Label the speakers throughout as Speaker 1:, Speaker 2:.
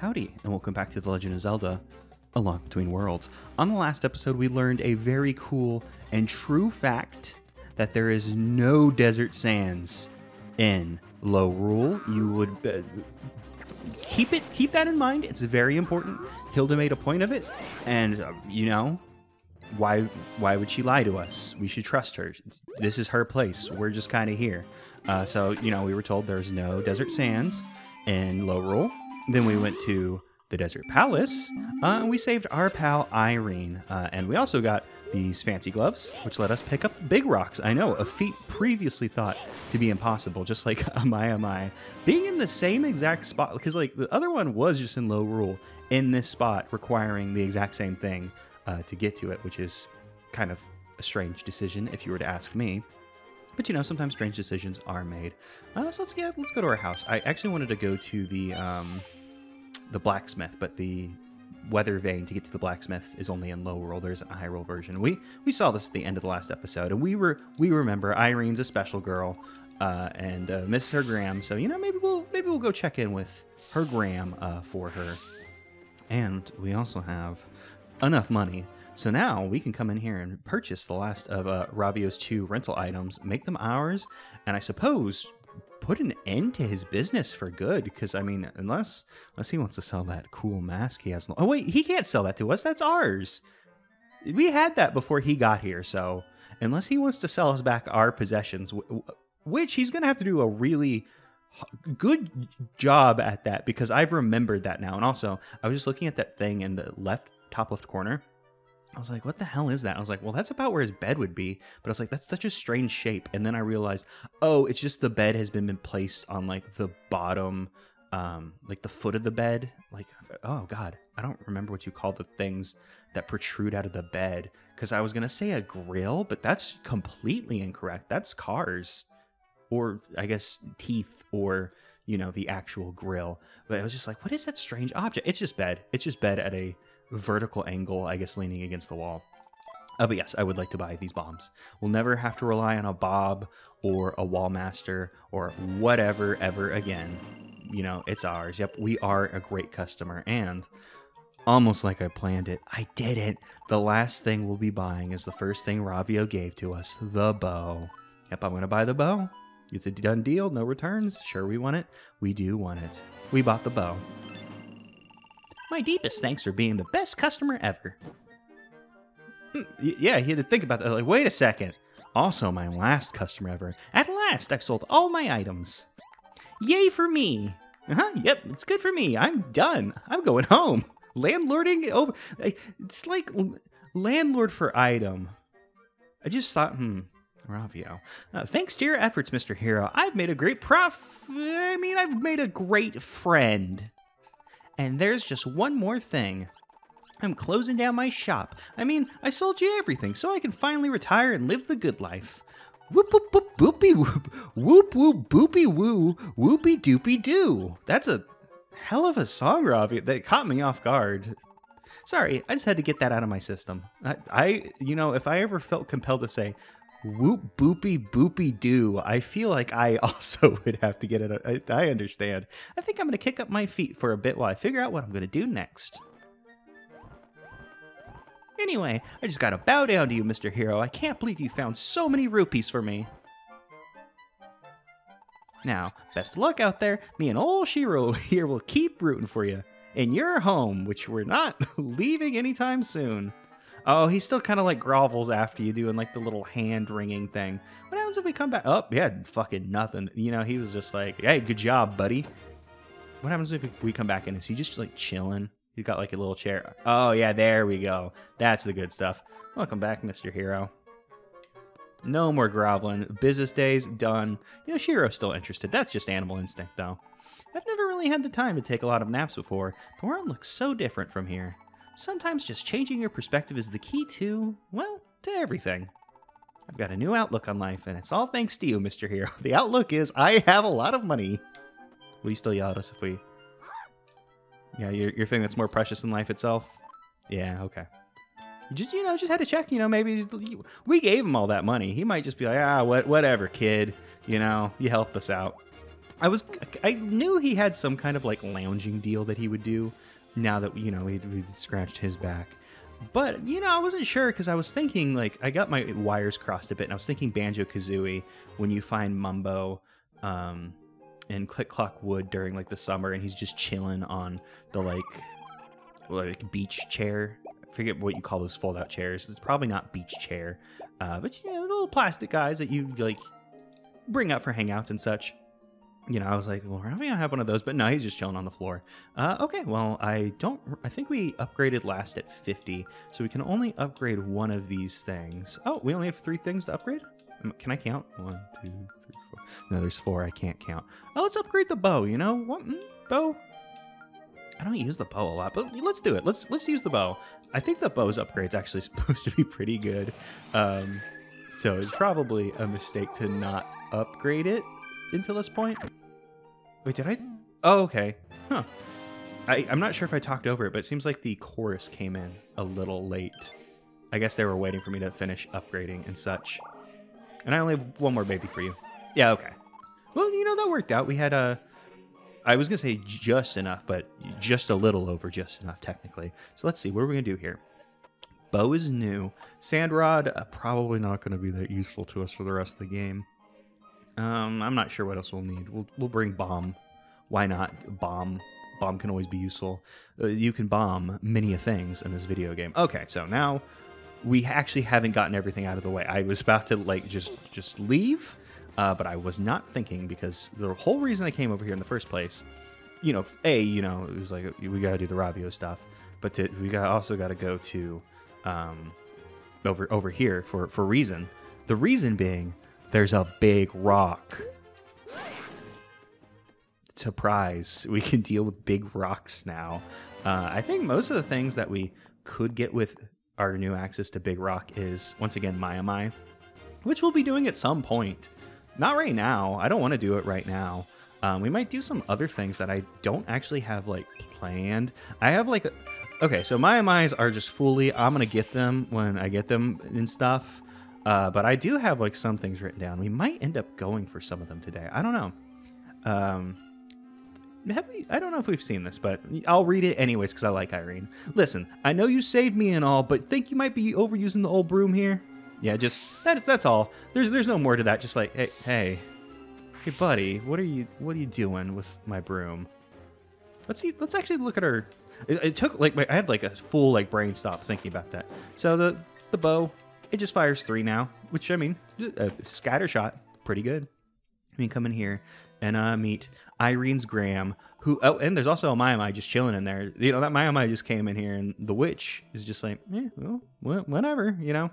Speaker 1: Howdy, and welcome back to The Legend of Zelda, A Lonk Between Worlds. On the last episode, we learned a very cool and true fact that there is no desert sands in Lorule. You would keep that in mind. It's very important. Hilda made a point of it, and why would she lie to us? We should trust her. This is her place. We're just kind of here. So we were told there's no desert sands in Lorule. Then we went to the Desert Palace, and we saved our pal Irene. And we also got these fancy gloves, which let us pick up big rocks. I know, a feat previously thought to be impossible, just like Amai. Being in the same exact spot, because the other one was just in Lorule, in this spot, requiring the exact same thing to get to it, which is kind of a strange decision if you were to ask me. But sometimes strange decisions are made. So let's go to our house. I actually wanted to go to the blacksmith, but the weather vane to get to the blacksmith is only in Lorule. There's a Hyrule version. We saw this at the end of the last episode, and we remember Irene's a special girl, and misses her gram. So maybe we'll go check in with her gram for her. And we also have enough money. So now we can come in here and purchase the last of Ravio's 2 rental items, make them ours, and I suppose put an end to his business for good. Because, unless he wants to sell that cool mask he has. Oh, wait, he can't sell that to us. That's ours. We had that before he got here, so unless he wants to sell us back our possessions, which he's going to have to do a really good job at that, because I've remembered that now. And also, I was just looking at that thing in the top left corner. I was like, what the hell is that? I was like, well, that's about where his bed would be. But I was like, that's such a strange shape. And then I realized, oh, it's just the bed has been placed on the bottom, the foot of the bed. Oh God, I don't remember what you call the things that protrude out of the bed. Because I was going to say a grill, but that's completely incorrect. That's cars. Or I guess teeth, or, the actual grill. But I was just like, what is that strange object? It's just bed. It's just bed at a vertical angle, I guess, leaning against the wall. But yes, I would like to buy these bombs. We'll never have to rely on a Bob or a Wallmaster or whatever ever again. It's ours. Yep, we are a great customer. And almost like I planned it, I didn't. The last thing we'll be buying is the first thing Ravio gave to us, the bow. Yep, I'm going to buy the bow. It's a done deal, no returns. Sure, we want it. We do want it. We bought the bow. My deepest thanks for being the best customer ever. Yeah, he had to think about that. Wait a second. Also, my last customer ever. At last, I've sold all my items. Yay for me. Yep, it's good for me. I'm done. I'm going home. Landlording over. It's like landlord for item. I just thought, Ravio. Thanks to your efforts, Mr. Hero, I've made a great I've made a great friend. And there's just one more thing. I'm closing down my shop. I sold you everything, so I can finally retire and live the good life. Whoop whoop whoop boopie whoop. Whoop whoop boopie woo. Whoopie doopie doo. That's a hell of a song, Ravi. That caught me off guard. Sorry, I just had to get that out of my system. If I ever felt compelled to say whoop boopie boopie doo, I feel like I also would have to get it. I understand. I think I'm going to kick up my feet for a bit while I figure out what I'm going to do next. Anyway, I just got to bow down to you, Mr. Hero. I can't believe you found so many rupees for me. Now, best of luck out there. Me and old Shiro here will keep rooting for you. In your home, which we're not leaving anytime soon. Oh, he still kind of grovels after you, doing the little hand wringing thing. What happens if we come back? Oh, yeah, fucking nothing. He was just like, hey, good job, buddy. What happens if we come back in? Is he just chilling? He's got a little chair. Oh, yeah, there we go. That's the good stuff. Welcome back, Mr. Hero. No more groveling. Business days, done. Shiro's still interested. That's just animal instinct, though. I've never really had the time to take a lot of naps before. The world looks so different from here. Sometimes just changing your perspective is the key to everything. I've got a new outlook on life, and it's all thanks to you, Mr. Hero. The outlook is I have a lot of money. Will you still yell at us if we... Yeah, your thing that's more precious than life itself? Yeah, okay. You just had to check, maybe we gave him all that money. He might just be like, whatever, kid. You helped us out. I knew he had some kind of like lounging deal that he would do now that, you know, he'd scratched his back. But, you know, I wasn't sure because I was thinking, like, I got my wires crossed a bit, and I was thinking Banjo-Kazooie when you find Mumbo in Click Clock Wood during, like, the summer, and he's just chilling on the, like beach chair. I forget what you call those fold-out chairs. It's probably not beach chair. But, you know, the little plastic guys that you, like, bring out for hangouts and such. You know, I was like, well, we're probably gonna have one of those, but no, he's just chilling on the floor. Okay, well, I think we upgraded last at 50, so we can only upgrade one of these things. Oh, we only have 3 things to upgrade? Can I count? 1, 2, 3, 4. No, there's 4, I can't count. Oh, let's upgrade the bow, you know? What, bow? I don't use the bow a lot, but let's do it. Let's use the bow. I think the bow's upgrade's actually supposed to be pretty good. So it's probably a mistake to not upgrade it until this point. Wait, did I? Oh, okay. Huh. I'm not sure if I talked over it, but it seems like the chorus came in a little late. I guess they were waiting for me to finish upgrading and such. And I only have one more baby for you. Yeah, okay. Well, you know, that worked out. We had I was going to say just enough, but just a little over just enough, technically. So let's see. What are we going to do here? Bow is new. Sandrod, probably not going to be that useful to us for the rest of the game. I'm not sure what else we'll need. We'll bring bomb. Why not? Bomb can always be useful. You can bomb many things in this video game. Okay, so now we actually haven't gotten everything out of the way. I was about to like just leave, but I was not thinking, because the whole reason I came over here in the first place, you know, it was like we gotta do the Ravio stuff, but we also gotta go to over here for reason. The reason being, there's a big rock. Surprise, we can deal with big rocks now. I think most of the things that we could get with our new access to big rock is, once again, Mai, which we'll be doing at some point. Not right now. I don't want to do it right now. We might do some other things that I don't actually have like planned. I have like okay, so Mai are just fully, I'm gonna get them when I get them and stuff. But I do have like some things written down. We might end up going for some of them today. I don't know. I don't know if we've seen this, but I'll read it anyways because I like Irene. Listen, I know you saved me and all, but think you might be overusing the old broom here? Yeah, just that's all. There's no more to that. Just like, hey, buddy, what are you doing with my broom? Let's actually look at her. It took like I had like a full like brain stop thinking about that. So the bow, it just fires 3 now, which I mean, scatter shot, pretty good. We can come in here and meet Irene's Graham, who, oh, and there's also a Mai just chilling in there. You know, that Mai just came in here, and the witch is just like, well, whatever, you know.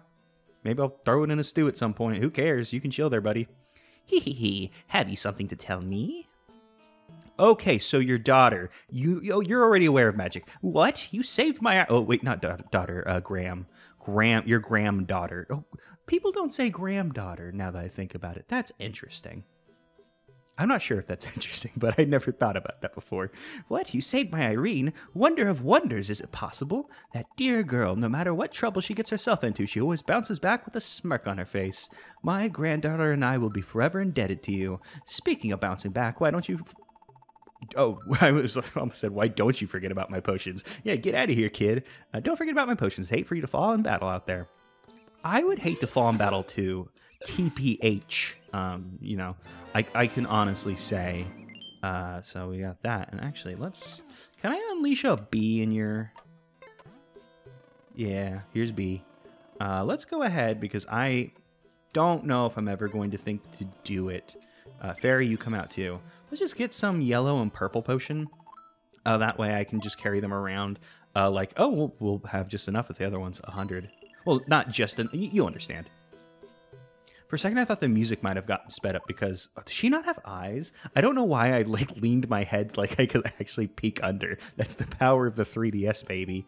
Speaker 1: Maybe I'll throw it in a stew at some point. Who cares? You can chill there, buddy. Hee. Have you something to tell me? Okay, so your daughter. You're already aware of magic. What? You saved my... Oh, wait, not daughter. Graham. Your granddaughter. Oh, people don't say granddaughter now that I think about it. That's interesting. I'm not sure if that's interesting, but I never thought about that before. What? You saved my Irene? Wonder of wonders, is it possible? That dear girl, no matter what trouble she gets herself into, she always bounces back with a smirk on her face. My granddaughter and I will be forever indebted to you. Speaking of bouncing back, why don't you... Oh, I almost said, why don't you forget about my potions? Yeah, get out of here, kid. Don't forget about my potions. Hate for you to fall in battle out there. I would hate to fall in battle too. TPH. You know, I can honestly say. So we got that. And actually, can I unleash a bee in your... Yeah, here's B. Let's go ahead because I don't know if I'm ever going to think to do it. Fairy, you come out too. Let's just get some yellow and purple potion. That way I can just carry them around. We'll have just enough with the other ones, 100. Well, not just, you understand. For a second, I thought the music might have gotten sped up because, does she not have eyes? I don't know why I leaned my head like I could actually peek under. That's the power of the 3DS, baby.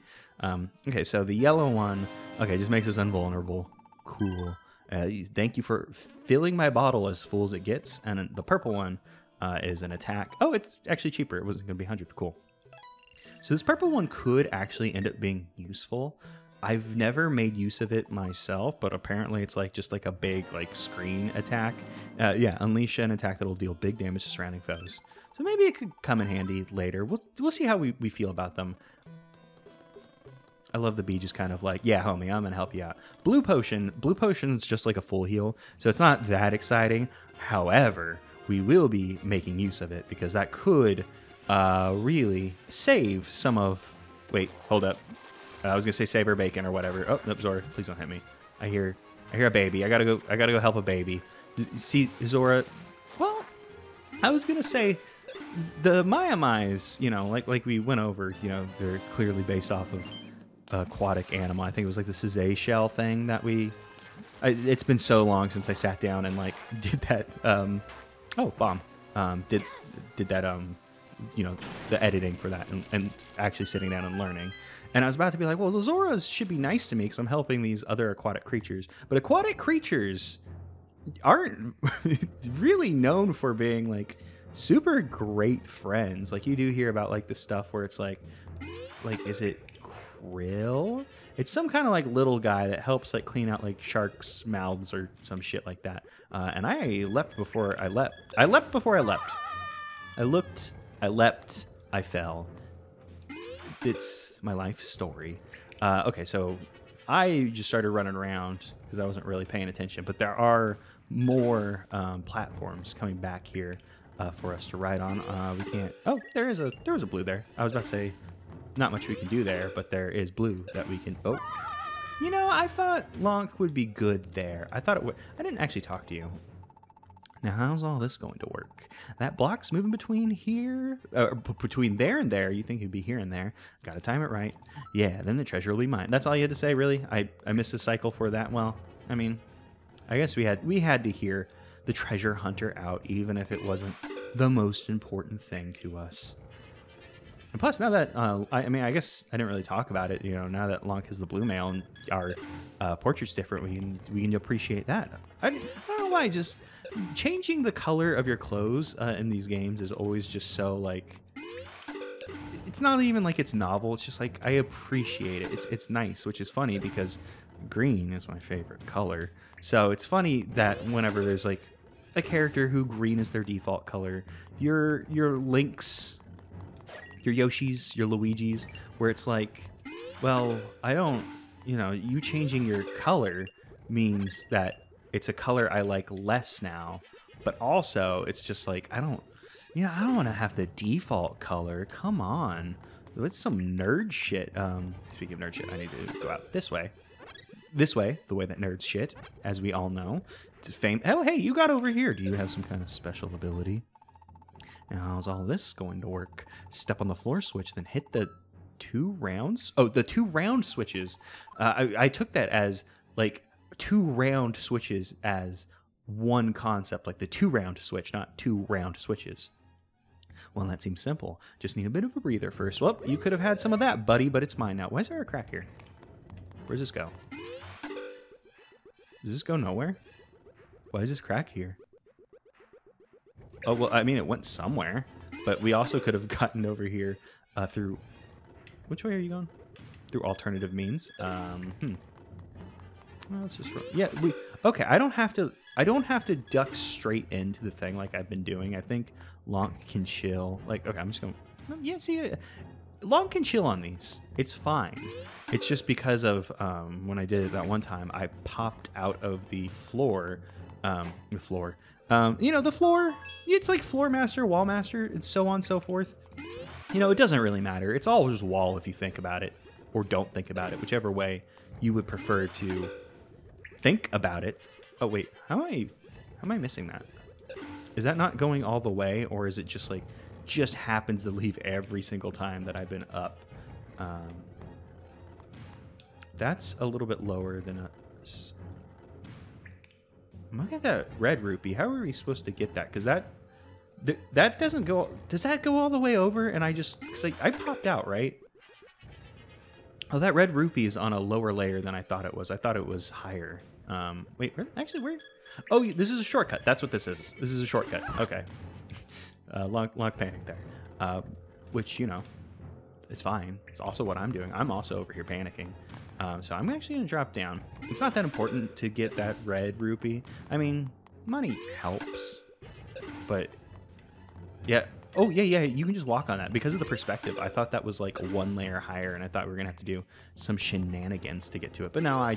Speaker 1: Okay, so the yellow one, okay, just makes us invulnerable. Cool. Thank you for filling my bottle as full as it gets. And the purple one is an attack. Oh, it's actually cheaper. It wasn't going to be 100. Cool. So this purple one could actually end up being useful. I've never made use of it myself, but apparently it's like just like a big like screen attack. Yeah, unleash an attack that will deal big damage to surrounding foes. So maybe it could come in handy later. We'll see how we feel about them. I love the bee just kind of like, yeah, homie, I'm gonna help you out. Blue potion. Blue potion's just like a full heal, so it's not that exciting. However, we will be making use of it because that could really save some of. Wait, hold up. I was gonna say save her bacon or whatever. Oh, nope, Zora, please don't hit me. I hear a baby. I gotta go help a baby. See, Zora. Well, I was gonna say the Mai, you know, like we went over, you know, they're clearly based off of aquatic animal. I think it was like the Sazay shell thing that it's been so long since I sat down and like did that. Did that you know, the editing for that and actually sitting down and learning. And I was about to be like, well, the Zoras should be nice to me because I'm helping these other aquatic creatures. But aquatic creatures aren't really known for being like super great friends. Like you do hear about like the stuff where it's like is it krill? It's some kind of like little guy that helps like clean out like sharks' mouths or some shit like that. And I leapt before I leapt. I leapt before I leapt. I looked, I leapt, I fell. It's my life story. Okay, so I just started running around because I wasn't really paying attention, but there are more platforms coming back here for us to ride on. We can't. Oh, there was a blue there. I was about to say, not much we can do there, but there is blue that we can. Oh, you know, I thought Lonk would be good there. I thought it would. I didn't actually talk to you. Now, how's all this going to work? That block's moving between here, between there and there. You think it'd be here and there. Got to time it right. Yeah, then the treasure will be mine. That's all you had to say, really? I missed the cycle for that. Well, I mean, I guess we had to hear the treasure hunter out, even if it wasn't the most important thing to us. And plus, now that, I mean, I guess I didn't really talk about it, you know, now that Lonk has the blue mail and our portrait's different, we can appreciate that. I don't know why, just changing the color of your clothes in these games is always just so, like, it's not even like it's novel, it's just like, I appreciate it. It's nice, which is funny because green is my favorite color. So it's funny that whenever there's, like, a character who green is their default color, your Links, your Yoshis, your Luigis, where it's like, well, I don't, you know, you changing your color means that it's a color I like less now, but also it's just like, I don't want to have the default color. Come on. It's some nerd shit. Speaking of nerd shit, I need to go out this way. This way, the way that nerds shit, as we all know. It's fame. Oh, hey, you got over here. Do you have some kind of special ability? Now, how's all this going to work? Step on the floor switch, then hit the 2 rounds. Oh, the 2 round switches. I took that as like 2 round switches as one concept, like the 2 round switch, not 2 round switches. Well, that seems simple. Just need a bit of a breather first. Well, you could have had some of that, buddy, but it's mine now. Why is there a crack here? Where's this go? Does this go nowhere? Why is this crack here? Oh, well, I mean, it went somewhere, but we also could have gotten over here through... Which way are you going? Through alternative means. Well, let's just... Yeah, okay, I don't have to duck straight into the thing like I've been doing. I think Lonk can chill. Like, okay, I'm just going... Yeah, see, Lonk can chill on these. It's fine. It's just because of when I did it that one time, I popped out of the floor. You know, the floor, it's like floor master, wall master, and so on and so forth. You know, it doesn't really matter. It's all just wall if you think about it, or don't think about it, whichever way you would prefer to think about it. Oh, wait, how am I missing that? Is that not going all the way, or is it just like, just happens to leave every single time that I've been up? That's a little bit lower than a... Look at that red rupee. How are we supposed to get that? Because that doesn't go... Does that go all the way over? And I just... Because like, I popped out, right? Oh, that red rupee is on a lower layer than I thought it was. I thought it was higher. Wait, where? Oh, this is a shortcut. That's what this is. This is a shortcut. Okay. Lonk panic there. Which, you know, it's fine. It's also what I'm doing. I'm also over here panicking. So I'm actually going to drop down. It's not that important to get that red rupee. I mean, money helps. But, yeah. Oh, yeah, you can just walk on that. Because of the perspective, I thought that was like one layer higher, and I thought we were going to have to do some shenanigans to get to it. But no, I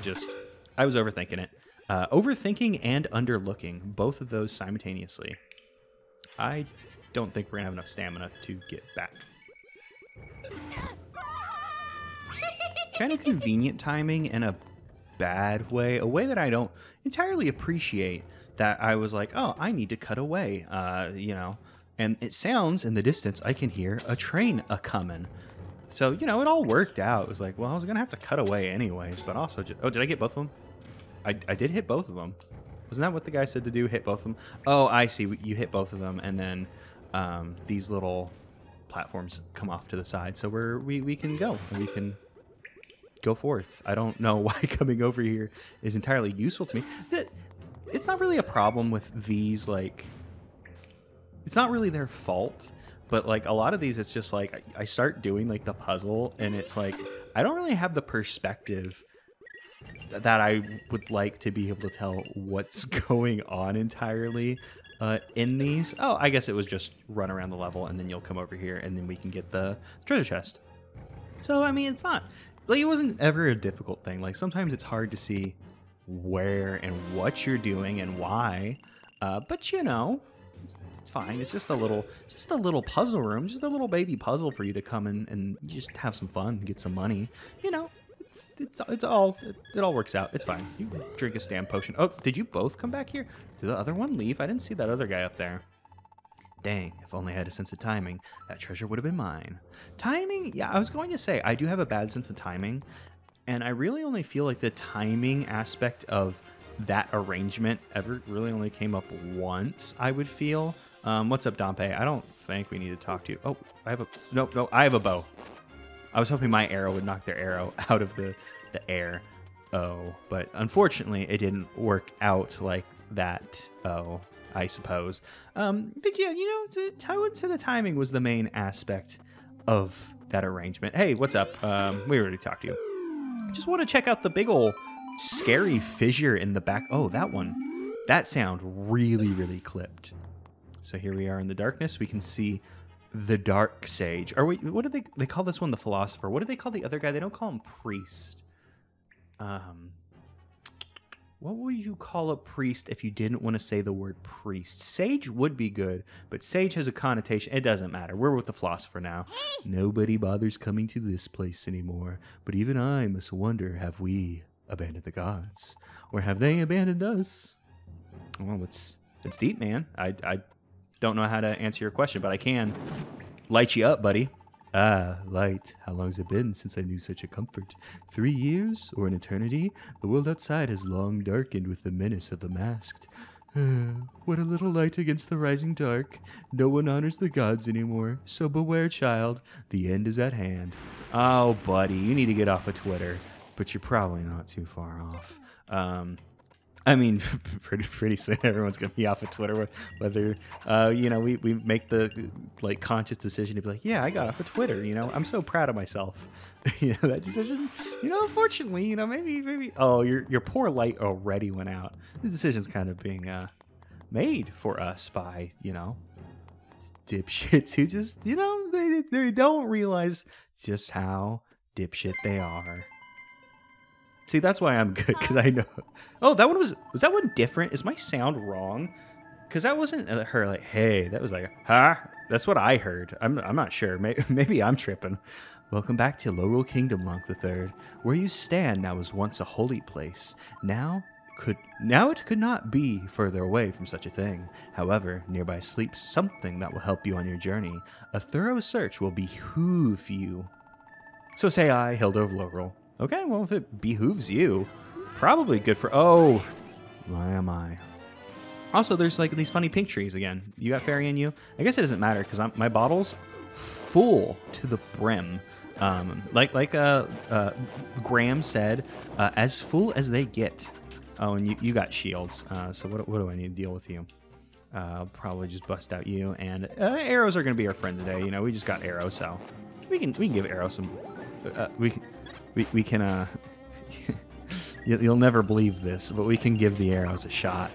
Speaker 1: was overthinking it. Overthinking and underlooking, both of those simultaneously. I don't think we're going to have enough stamina to get back. Kind of convenient timing in a bad way, a way that I don't entirely appreciate, that I was like, oh, I need to cut away, you know, and it sounds in the distance, I can hear a train a-coming. So, you know, it all worked out. It was like, well, I was going to have to cut away anyways, but also, oh, did I get both of them? I did hit both of them. Wasn't that what the guy said to do, hit both of them? Oh, I see, you hit both of them, and then these little platforms come off to the side, so we can go, and we can go forth. I don't know why coming over here is entirely useful to me. It's not really a problem with these, like, it's not really their fault, but like a lot of these, it's just like I start doing like the puzzle, and it's like I don't really have the perspective that I would like to be able to tell what's going on entirely in these. Oh, I guess it was just run around the level, and then you'll come over here, and then we can get the treasure chest. So I mean, it's not like, it wasn't ever a difficult thing. Like, sometimes it's hard to see where and what you're doing and why, but you know, it's fine. It's just a little puzzle room, just a little baby puzzle for you to come in and just have some fun, get some money. You know, it all works out. It's fine. You drink a stam potion. Oh, did you both come back here? Did the other one leave? I didn't see that other guy up there. Dang, if only I had a sense of timing, that treasure would have been mine. Timing? Yeah, I was going to say, I do have a bad sense of timing, and I really only feel like the timing aspect of that arrangement ever really only came up once, I would feel. What's up, Dompe? I don't think we need to talk to you. Oh, I have a... No, I have a bow. I was hoping my arrow would knock their arrow out of the air. Oh, but unfortunately, it didn't work out like that. Oh, I suppose. But yeah, you know, I would say the timing was the main aspect of that arrangement. Hey, what's up? We already talked to you. Just want to check out the big ol' scary fissure in the back. Oh, that one. That sound really, really clipped. So here we are in the darkness. We can see the dark sage. Or wait, what do they call this one? The philosopher. What do they call the other guy? They don't call him priest. What would you call a priest if you didn't want to say the word priest? Sage would be good, but sage has a connotation. It doesn't matter. We're with the philosopher now. Nobody bothers coming to this place anymore, but even I must wonder, have we abandoned the gods? Or have they abandoned us? Well, it's deep, man. I don't know how to answer your question, but I can light you up, buddy. Ah, light, how long's it been since I knew such a comfort? 3 years, or an eternity? The world outside has long darkened with the menace of the masked. What a little light against the rising dark. No one honors the gods anymore, so beware, child. The end is at hand. Oh, buddy, you need to get off of Twitter, but you're probably not too far off. I mean, pretty soon everyone's gonna be off of Twitter. Whether you know, we make the like conscious decision to be like, yeah, I got off of Twitter. You know, I'm so proud of myself. You know, that decision. You know, unfortunately, you know, maybe. Oh, your poor light already went out. The decision's kind of being made for us by, you know, dipshits who just, you know, they don't realize just how dipshit they are. See, that's why I'm good, because I know. Oh, that one was that one different? Is my sound wrong? Because that wasn't her like, hey, that was like, huh? That's what I heard. I'm not sure. Maybe I'm tripping. Welcome back to Lowrel Kingdom, Lonk III. Where you stand now was once a holy place. Now it could not be further away from such a thing. However, nearby sleeps something that will help you on your journey. A thorough search will behoove you. So say I, Hilda of Lowrel. Okay, well, if it behooves you, probably good for... Oh, my am I. Also, there's like these funny pink trees again. You got fairy in you? I guess it doesn't matter because my bottle's full to the brim. Like Graham said, as full as they get. Oh, and you got shields. So what do I need to deal with you? I'll probably just bust out you. And arrows are going to be our friend today. You know, we just got arrows, so we can give arrows some... We can You'll never believe this, but we can give the arrows a shot.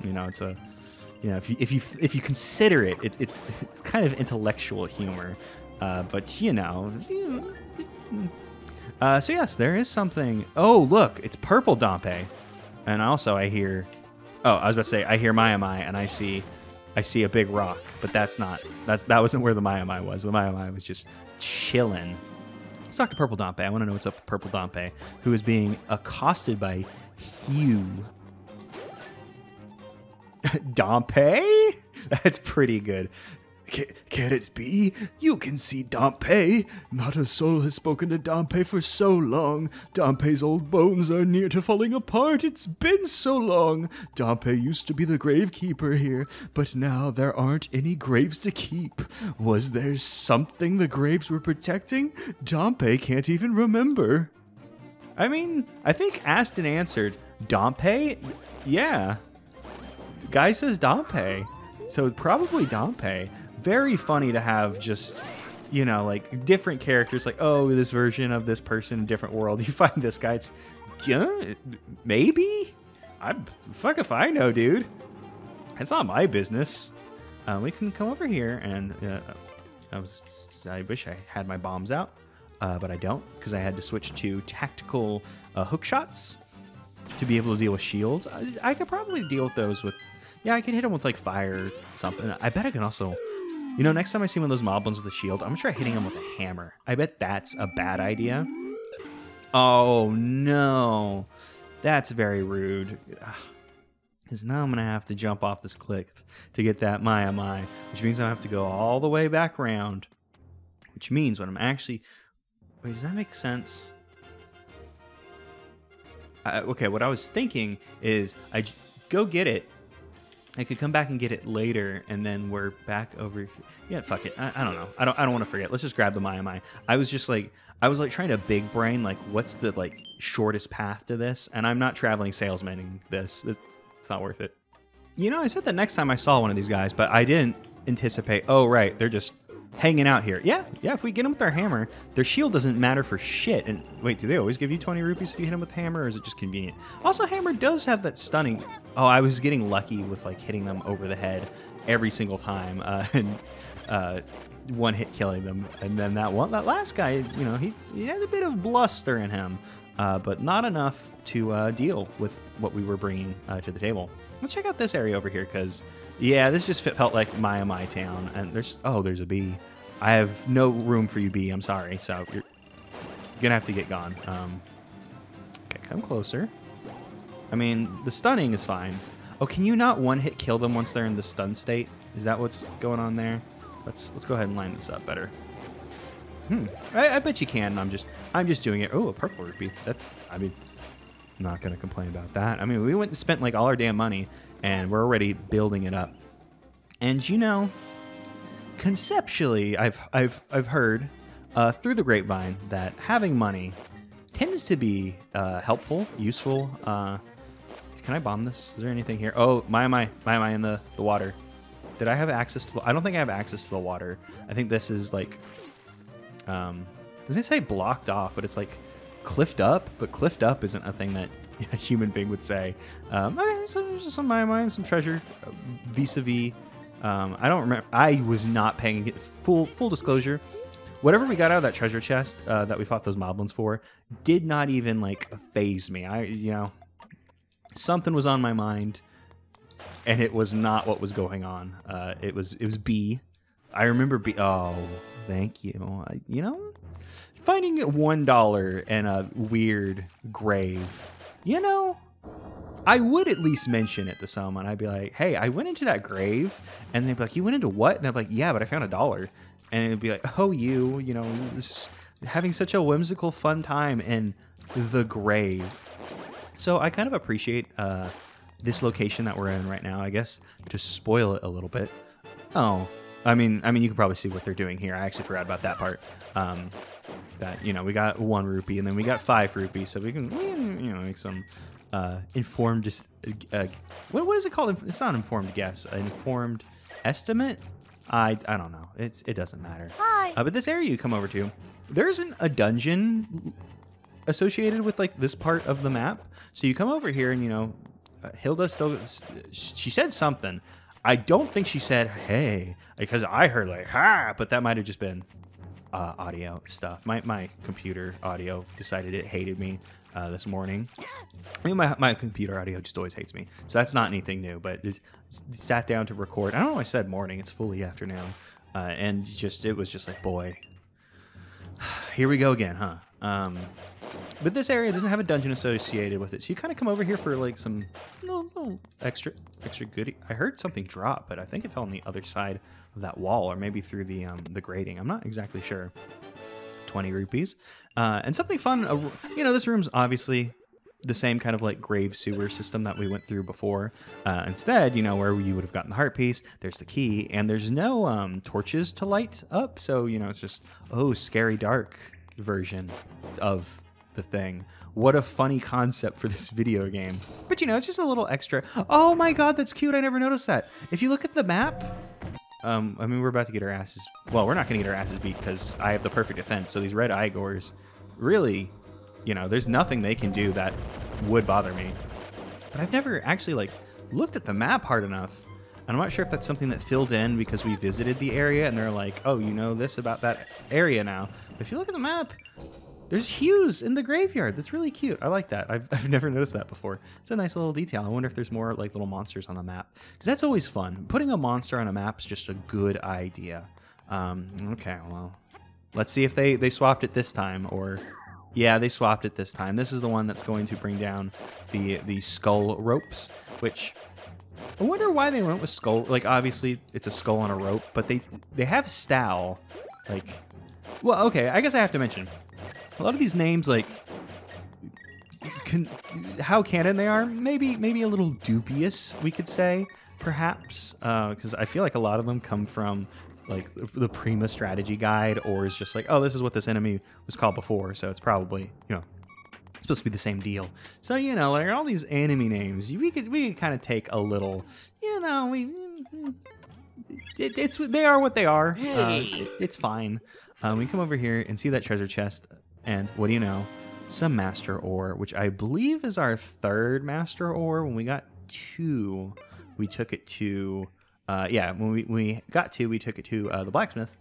Speaker 1: You know, it's a, you know, if you consider it, it's kind of intellectual humor, but you know. So yes, there is something. Oh, look, it's purple doopie, and also I hear. Oh, I was about to say I hear Mai, and I see a big rock, but that wasn't where the Mai was. The Mai was just chilling. Let's talk to Purple Doopie. I want to know what's up with Purple Doopie, who is being accosted by Hugh. Doopie? That's pretty good. Can it be? You can see Doopie. Not a soul has spoken to Doopie for so long. Doopie's old bones are near to falling apart. It's been so long. Doopie used to be the gravekeeper here, but now there aren't any graves to keep. Was there something the graves were protecting? Doopie can't even remember. I mean, I think asked and answered. Doopie? Yeah. Guy says Doopie. So probably Doopie. Very funny to have just, you know, like different characters, like, oh, this version of this person, different world. You find this guy, it's, yeah, maybe? Fuck if I know, dude. It's not my business. We can come over here and I wish I had my bombs out, but I don't, because I had to switch to tactical hook shots to be able to deal with shields. I could probably deal with those with, yeah, I can hit them with like fire or something. I bet I can also... You know, next time I see one of those moblins with a shield, I'm going to try hitting them with a hammer. I bet that's a bad idea. Oh, no. That's very rude. Because now I'm going to have to jump off this cliff to get that Mai, which means I have to go all the way back around. Which means when I'm actually... Wait, does that make sense? Okay, what I was thinking is I go get it. I could come back and get it later, and then we're back over here. Yeah, fuck it. I don't know. I don't want to forget. Let's just grab the Mai. I was trying to big brain, like, what's the, like, shortest path to this? And I'm not traveling salesmaning this. It's not worth it. You know, I said that next time I saw one of these guys, but I didn't anticipate, oh, right, they're just hanging out here. Yeah, if we get them with our hammer, their shield doesn't matter for shit. And wait, do they always give you 20 rupees if you hit them with hammer, or is it just convenient? Also, hammer does have that stunning... Oh, I was getting lucky with, like, hitting them over the head every single time, and one hit killing them. And then that last guy, you know, he had a bit of bluster in him, but not enough to deal with what we were bringing to the table. Let's check out this area over here, because... Yeah, this just felt like my town, and there's a bee. I have no room for you, bee. I'm sorry, so you're gonna have to get gone. Okay, come closer. I mean, the stunning is fine. Oh, can you not one-hit kill them once they're in the stun state? Is that what's going on there? Let's go ahead and line this up better. I bet you can. I'm just doing it. Oh, a purple rupee. I'm not gonna complain about that. I mean, we went and spent like all our damn money, and we're already building it up. And you know, conceptually, I've heard through the grapevine that having money tends to be helpful, useful. Can I bomb this? Is there anything here? Oh, Mai in the water. Did I have access to... I don't think I have access to the water. I think this is like... doesn't it say blocked off, but it's like cliffed up? But cliffed up isn't a thing that a human being would say. Okay, so there's some Mai, some treasure vis-a-vis. I don't remember. I was not paying full disclosure. Whatever we got out of that treasure chest that we fought those moblins for did not even like phase me. Something was on my mind, and it was not what was going on. It was B. I remember B. Oh, thank you. Finding $1 in a weird grave. You know, I would at least mention it to someone. I'd be like, hey, I went into that grave. And they'd be like, you went into what? And I'd be like, yeah, but I found $1. And it'd be like, oh, this is having such a whimsical, fun time in the grave. So I kind of appreciate this location that we're in right now, I guess, to spoil it a little bit. Oh, I mean, you can probably see what they're doing here. I actually forgot about that part. That, we got 1 rupee and then we got 5 rupees, so we can make some informed. What is it called? It's not informed guess. Informed estimate. I don't know. It doesn't matter.
Speaker 2: Hi.
Speaker 1: But this area you come over to, there isn't a dungeon associated with like this part of the map. So you come over here and, you know, Hilda still, she said something. I don't think she said, hey, because I heard like, ha, but that might have just been audio stuff. My computer audio decided it hated me this morning. I mean, my computer audio just always hates me. So that's not anything new, but it sat down to record. I don't know why I said morning. It's fully afternoon. And it was just like, boy, here we go again, huh? But this area doesn't have a dungeon associated with it, so you kind of come over here for like some little extra goodie. I heard something drop, but I think it fell on the other side of that wall, or maybe through the grating. I'm not exactly sure. 20 rupees. And something fun. You know, this room's obviously the same kind of like grave sewer system that we went through before. Instead, you know, where you would have gotten the heart piece, there's the key, and there's no torches to light up. So, you know, it's just, scary dark version of the thing. What a funny concept for this video game. But, you know, it's just a little extra. Oh my god, that's cute. I never noticed that. If you look at the map, I mean, we're about to get our asses... Well, we're not going to get our asses beat because I have the perfect defense. So these red Igors, really, you know, there's nothing they can do that would bother me. But I've never actually, like, looked at the map hard enough. And I'm not sure if that's something that filled in because we visited the area and they're like, oh, you know this about that area now. But if you look at the map, there's hues in the graveyard. That's really cute. I like that. I've never noticed that before. It's a nice little detail. I wonder if there's more like little monsters on the map, because that's always fun. Putting a monster on a map is just a good idea. Okay, well, let's see if they swapped it this time, or yeah, they swapped it this time. This is the one that's going to bring down the skull ropes, which I wonder why they went with skull. Like, obviously it's a skull on a rope, but they have style. Like, well, okay, I guess I have to mention a lot of these names, like, how canon they are, maybe a little dubious, we could say, perhaps, because I feel like a lot of them come from, like, the Prima strategy guide, or is just like, oh, this is what this enemy was called before, so it's probably, you know, supposed to be the same deal. So, you know, like, all these enemy names, we could kind of take a little, you know, they are what they are. It's fine. We come over here and see that treasure chest. And what do you know? Some master ore, which I believe is our third master ore. When we got 2, we took it to... yeah, when we got 2, we took it to the blacksmith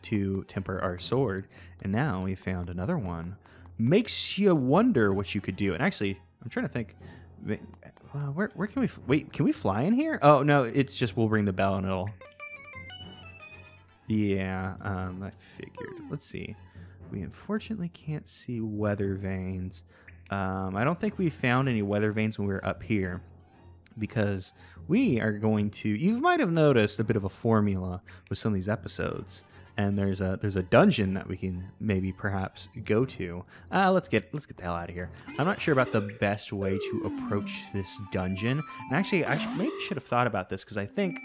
Speaker 1: to temper our sword. And now we found another one. Makes you wonder what you could do. And actually, I'm trying to think... where can we... Wait, can we fly in here? Oh, no, it's just we'll ring the bell and it'll... Yeah, I figured. Let's see. We unfortunately can't see weather vanes. I don't think we found any weather vanes when we were up here, because we are going to... You might have noticed a bit of a formula with some of these episodes, and there's a dungeon that we can maybe perhaps go to. Let's get the hell out of here. I'm not sure about the best way to approach this dungeon. And actually, maybe should have thought about this, because I think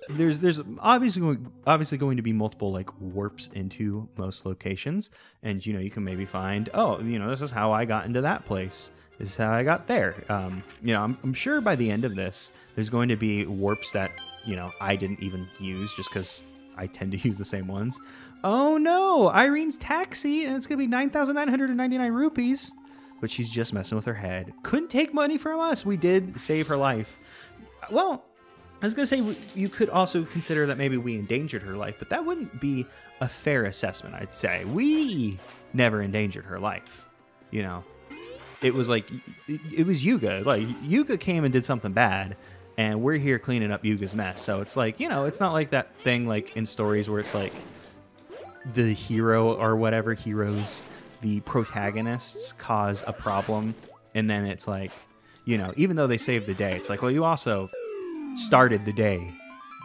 Speaker 1: there's obviously going to be multiple like warps into most locations, and you know, you can maybe find, oh, you know, this is how I got into that place, this is how I got there. You know, I'm sure by the end of this there's going to be warps that, you know, I didn't even use just because I tend to use the same ones. Oh no, Irene's taxi, and it's gonna be 9,999 rupees, but she's just messing with her head. Couldn't take money from us. We did save her life. Well, I was going to say, you could also consider that maybe we endangered her life, but that wouldn't be a fair assessment, I'd say. We never endangered her life, you know. It was like, it was Yuga. Like, Yuga came and did something bad, and we're here cleaning up Yuga's mess. So it's like, you know, it's not like that thing like in stories where it's like the hero or whatever, heroes, the protagonists cause a problem, and then it's like, you know, even though they saved the day, it's like, well, you also started the day,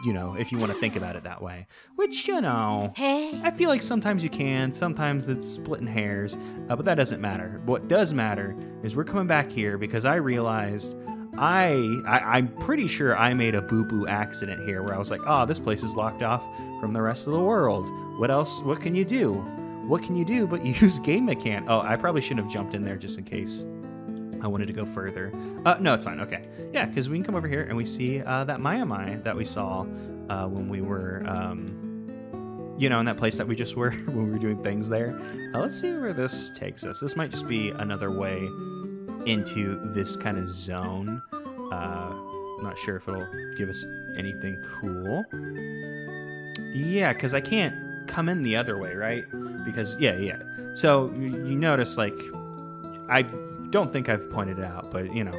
Speaker 1: you know, if you want to think about it that way. Which, you know, I feel like sometimes you can, sometimes it's splitting hairs, but that doesn't matter. What does matter is we're coming back here because I realized I'm pretty sure I made a boo-boo accident here where I was like, oh, this place is locked off from the rest of the world. What else? What can you do? What can you do but use game mechanic? Oh, I probably shouldn't have jumped in there just in case I wanted to go further. No, it's fine. Okay. Yeah, because we can come over here and we see that Mai that we saw when we were, you know, in that place that we just were when we were doing things there. Let's see where this takes us. This might just be another way into this kind of zone. Not sure if it'll give us anything cool. Yeah, because I can't come in the other way, right? Because, yeah. So you notice, like, I don't think I've pointed it out, but, you know,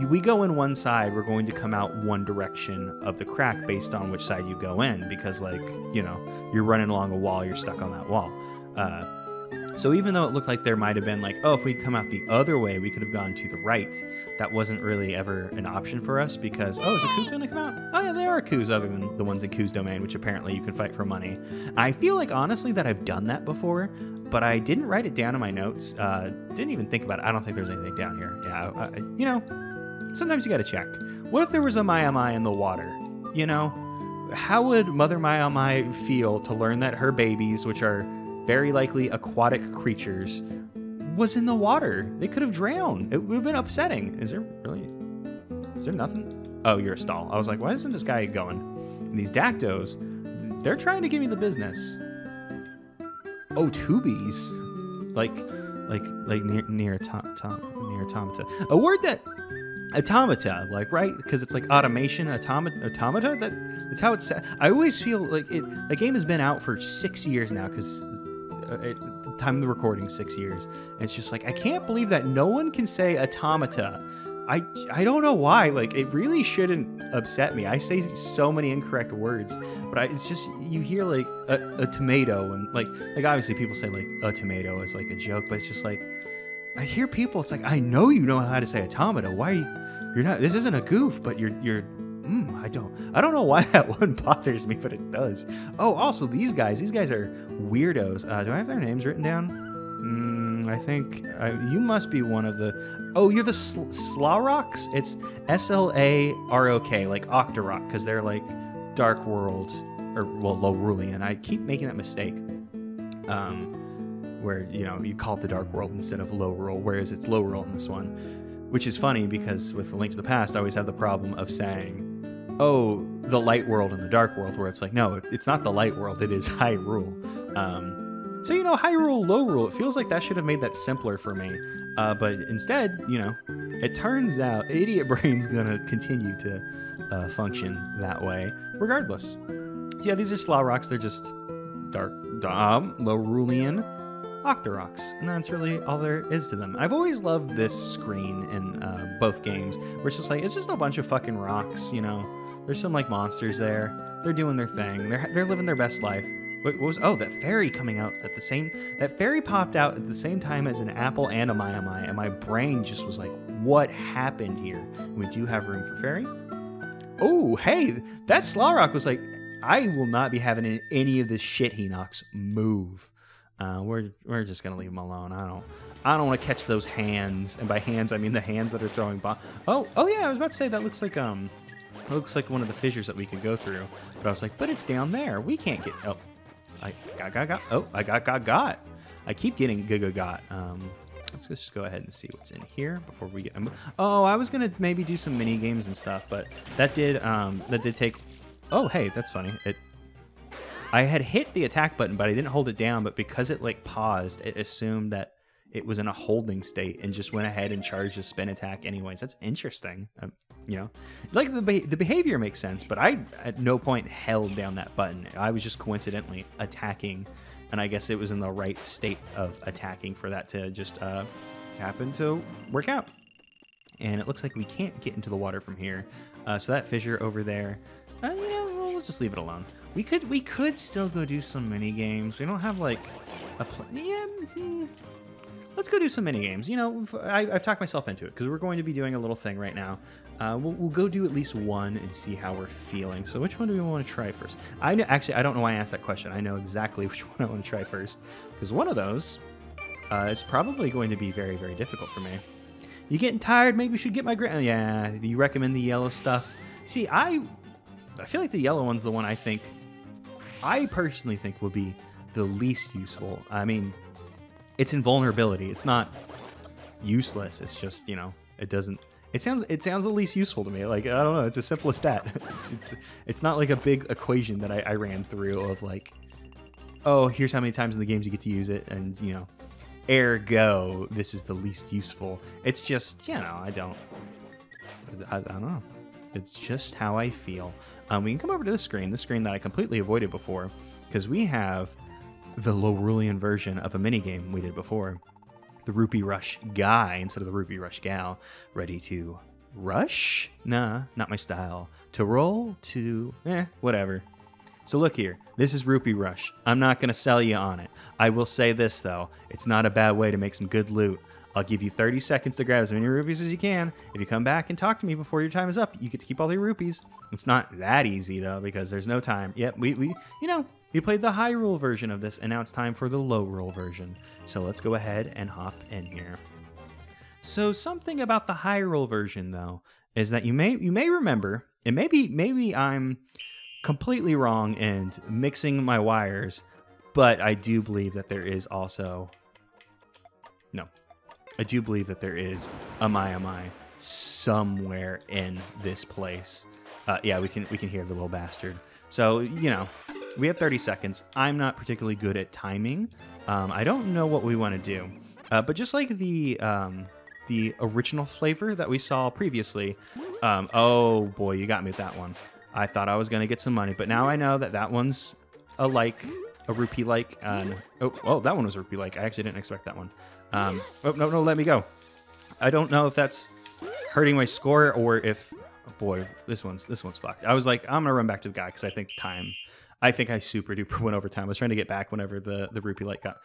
Speaker 1: we go in one side, we're going to come out one direction of the crack based on which side you go in, because, like, you know, you're running along a wall, you're stuck on that wall. So even though it looked like there might have been like, oh, if we'd come out the other way, we could have gone to the right, that wasn't really ever an option for us because, oh, is a coup going to come out? Oh, yeah, there are coups other than the ones in Coup's domain, which apparently you can fight for money. I feel like, honestly, that I've done that before, but I didn't write it down in my notes. Didn't even think about it. I don't think there's anything down here. Yeah, you know, sometimes you got to check. What if there was a Mai in the water? You know, how would Mother Mai feel to learn that her babies, which are very likely aquatic creatures, was in the water? They could have drowned. It would have been upsetting. Is there nothing? Oh, you're a stall. I was like, why isn't this guy going? And these Dactos, they're trying to give me the business. Oh, tubies. Like near automata. A word that automata, like, right? Because it's like automation, automata. That's how it's. I always feel like the game has been out for 6 years now, because at the time of the recording, 6 years. And it's just like, I can't believe that no one can say automata. I don't know why. Like, it really shouldn't upset me. I say so many incorrect words, but it's just, you hear like a tomato, and like obviously people say like a tomato as like a joke, but it's just like, I hear people, it's like, I know you know how to say automata. Why you're not? This isn't a goof, but you're. I don't know why that one bothers me, but it does. Oh, also these guys are weirdos. Do I have their names written down? I think you must be one of the. Oh, you're the Slarok? It's Slarok, like Octorok, because they're like Dark World, or well, Lorulian. I keep making that mistake. Where, you know, you call it the Dark World instead of Lorule, whereas it's Lorule in this one, which is funny because with the Link to the Past, I always have the problem of saying, oh, the Light World and the Dark World, where it's like, no, it's not the Light World, it is Hyrule. So, you know, Hyrule, Lorule, it feels like that should have made that simpler for me. But instead, you know, it turns out Idiot Brain's gonna continue to function that way, regardless. So yeah, these are Slarocks, they're just Dark, Lorulian Octoroks, and that's really all there is to them. I've always loved this screen in both games, where it's just like, it's just a bunch of fucking rocks, you know. There's some like monsters there. They're doing their thing. They're living their best life. What was? Oh, that fairy coming out at the same. That fairy popped out at the same time as an apple and a Mai, and my brain just was like, what happened here? We do have room for fairy. Oh, hey, that Slarok was like, I will not be having any of this shit he knocks move. We're just gonna leave him alone. I don't want to catch those hands, and by hands I mean the hands that are throwing bombs. Oh yeah, I was about to say that looks like one of the fissures that we could go through, but I was like, but it's down there. We can't get. Oh, I got. I keep getting got. Let's just go ahead and see what's in here before we get. Oh, I was gonna maybe do some mini games and stuff, but that did take. Oh, hey, that's funny. I had hit the attack button, but I didn't hold it down. But because it like paused, it assumed that it was in a holding state and just went ahead and charged a spin attack anyways. That's interesting. You know, like the behavior makes sense, but I at no point held down that button. I was just coincidentally attacking, and I guess it was in the right state of attacking for that to just happen to work out. And it looks like we can't get into the water from here. So that fissure over there, you know, we'll just leave it alone. We could still go do some mini games. We don't have like a let's go do some mini games. You know, I've talked myself into it because we're going to be doing a little thing right now. We'll go do at least one and see how we're feeling. So which one do we want to try first? I don't know why I asked that question. I know exactly which one I want to try first, because one of those is probably going to be very, very difficult for me. You getting tired? Maybe we should get my grant. Yeah, you recommend the yellow stuff. See, I feel like the yellow one's the one I personally think would be the least useful. I mean, it's invulnerability. It's not useless. It's just, you know, it sounds the least useful to me. Like, I don't know. It's as simple as that. It's not like a big equation that I ran through of like, oh, here's how many times in the games you get to use it, and you know, ergo, this is the least useful. It's just, you know, I don't know. It's just how I feel. We can come over to this screen that I completely avoided before, because we have the Lorulian version of a minigame we did before. The Rupee Rush guy instead of the Rupee Rush gal. Ready to rush? Nah, not my style. To roll? To, whatever. So look here, this is Rupee Rush. I'm not going to sell you on it. I will say this though, it's not a bad way to make some good loot. I'll give you 30 seconds to grab as many rupees as you can. If you come back and talk to me before your time is up, you get to keep all your rupees. It's not that easy though, because there's no time. Yep, we played the high rule version of this, and now it's time for the low rule version. So let's go ahead and hop in here. So something about the high rule version though is that you may remember, and maybe I'm completely wrong and mixing my wires, but I do believe that there is also I do believe that there is a Mai somewhere in this place. Yeah, we can hear the little bastard. So, you know, we have 30 seconds. I'm not particularly good at timing. I don't know what we want to do. But just like the original flavor that we saw previously, oh boy, you got me with that one. I thought I was going to get some money, but now I know that that one's a rupee-like. Oh, that one was a rupee-like. I actually didn't expect that one. Oh, no, let me go. I don't know if that's hurting my score or if, oh boy, this one's fucked. I was like, I'm gonna run back to the guy because I think I super duper went over time. I was trying to get back whenever the rupee light got.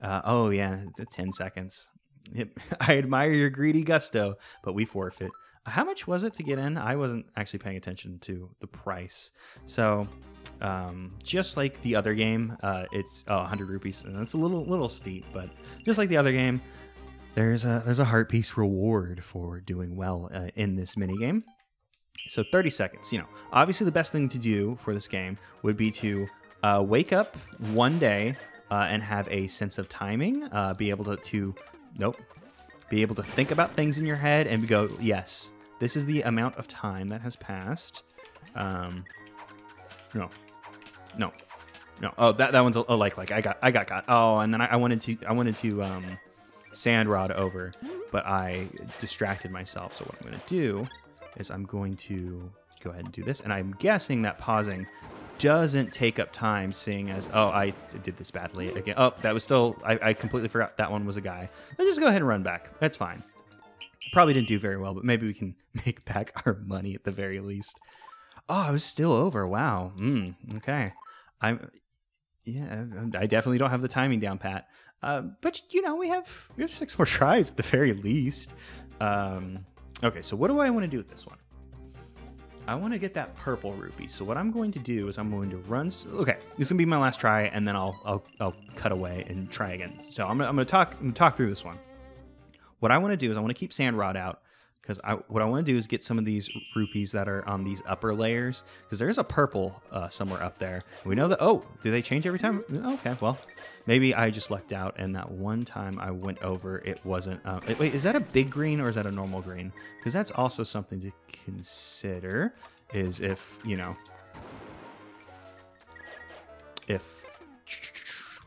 Speaker 1: Oh yeah, the 10 seconds. I admire your greedy gusto, but we forfeit. How much was it to get in? I wasn't actually paying attention to the price. So, just like the other game, it's 100 rupees, and it's a little steep, but just like the other game, there's a heart piece reward for doing well in this mini game. So 30 seconds. You know, obviously the best thing to do for this game would be to wake up one day and have a sense of timing, be able to think about things in your head and go, yes, this is the amount of time that has passed. No. Oh, that one's a like. I got. Oh, and then I wanted to sand rod over, but I distracted myself. So what I'm going to do is I'm going to go ahead and do this, and I'm guessing that pausing doesn't take up time, seeing as, oh, I did this badly again. Oh, that was still, I completely forgot that one was a guy. Let's just go ahead and run back. That's fine. Probably didn't do very well, but maybe we can make back our money at the very least. Oh, I was still over. Wow. Okay. I definitely don't have the timing down pat. But you know, we have 6 more tries at the very least. Okay, so what do I want to do with this one? I want to get that purple rupee. So what I'm going to do is I'm going to run. Okay, this is gonna be my last try, and then I'll cut away and try again. So I'm gonna talk through this one. What I want to do is I want to keep sand rod out, because what I want to do is get some of these rupees that are on these upper layers, because there's a purple somewhere up there. We know that. Oh, do they change every time? Okay, well, maybe I just lucked out, and that one time I went over, it wasn't. Wait, is that a big green or is that a normal green? Because that's also something to consider. Is if, you know,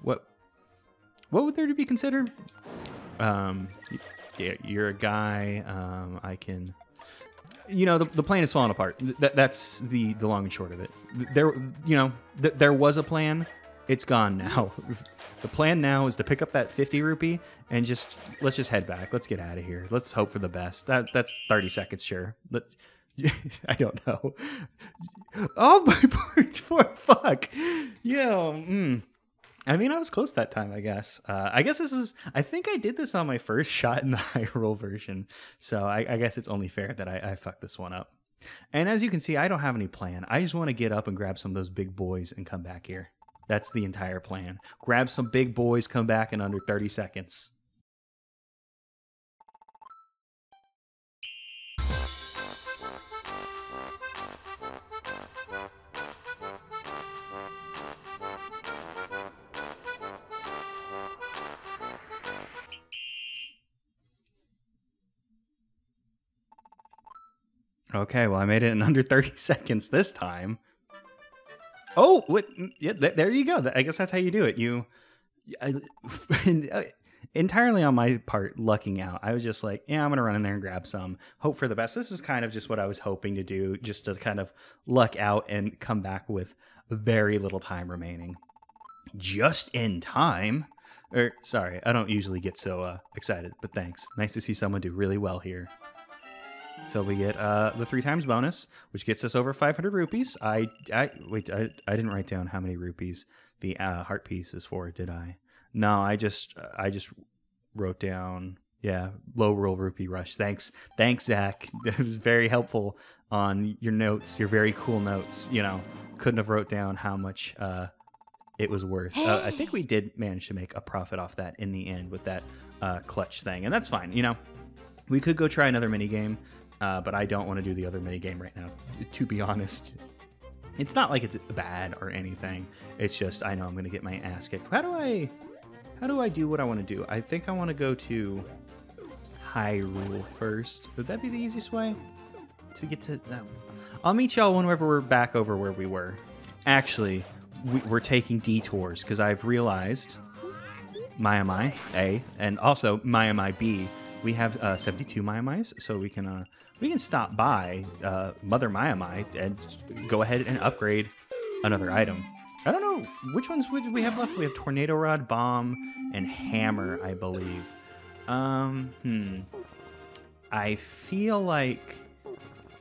Speaker 1: what would there to be considered? Yeah, you're a guy. I can, you know, the plan is falling apart. That's the long and short of it. There was a plan. It's gone now. The plan now is to pick up that 50 rupee and let's just head back. Let's get out of here. Let's hope for the best. That's 30 seconds, sure. I don't know. Oh my fuck. Yeah. I mean, I was close that time, I guess. I think I did this on my first shot in the high roll version. So I guess it's only fair that I fucked this one up. And as you can see, I don't have any plan. I just want to get up and grab some of those big boys and come back here. That's the entire plan. Grab some big boys, come back in under 30 seconds. Okay, well, I made it in under 30 seconds this time. Oh, what? Yeah, there you go. I guess that's how you do it. Entirely on my part, lucking out. I was just like, yeah, I'm going to run in there and grab some. Hope for the best. This is kind of just what I was hoping to do, just to kind of luck out and come back with very little time remaining. Just in time. Sorry, I don't usually get so excited, but thanks. Nice to see someone do really well here. So we get the 3 times bonus, which gets us over 500 rupees. Wait, I didn't write down how many rupees the heart piece is for, did I? No, I just wrote down, yeah, low roll rupee rush. Thanks, Zach. It was very helpful on your notes, your very cool notes. You know, couldn't have wrote down how much it was worth. I think we did manage to make a profit off that in the end with that clutch thing, and that's fine. You know, we could go try another mini game. But I don't want to do the other minigame right now, to be honest. It's not like it's bad or anything. It's just, I know I'm going to get my ass kicked. How do I do what I want to do? I think I want to go to Hyrule first. Would that be the easiest way to get to that? I'll meet y'all whenever we're back over where we were. Actually, we're taking detours because I've realized Maiamai A and also Maiamai B. We have 72 Maiamais, so we can stop by Mother Maiamai and go ahead and upgrade another item. I don't know which ones would we have left. We have Tornado Rod, Bomb, and Hammer, I believe. I feel like